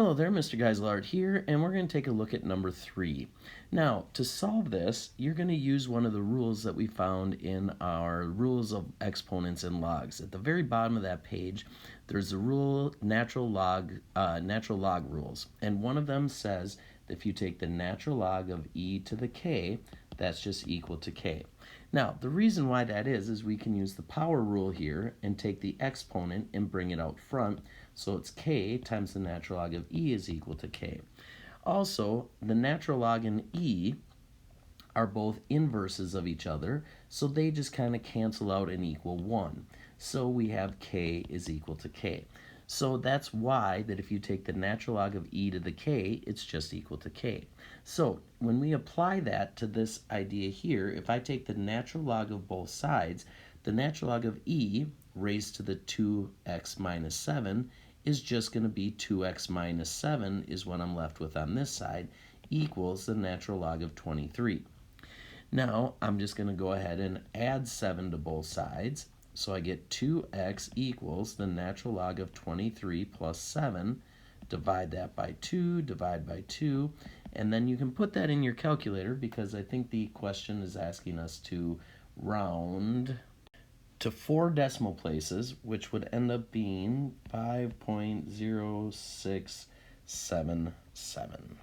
Hello there, Mr. Geislard here, and we're going to take a look at number 3. Now, to solve this, you're going to use one of the rules that we found in our rules of exponents and logs. At the very bottom of that page, there's the rule natural log rules, and one of them says that if you take the natural log of e to the k, that's just equal to k. Now, the reason why that is we can use the power rule here and take the exponent and bring it out front. So it's k times the natural log of e is equal to k. Also, the natural log and e are both inverses of each other, so they just kind of cancel out and equal 1. So we have k is equal to k. So that's why that if you take the natural log of e to the k, it's just equal to k. So when we apply that to this idea here, if I take the natural log of both sides, the natural log of e raised to the 2x minus 7 is just going to be 2x minus 7 is what I'm left with on this side, equals the natural log of 23. Now I'm just going to go ahead and add 7 to both sides. So I get 2x equals the natural log of 23 plus 7. Divide that by 2, divide by 2, and then you can put that in your calculator because I think the question is asking us to round to 4 decimal places, which would end up being 5.0677.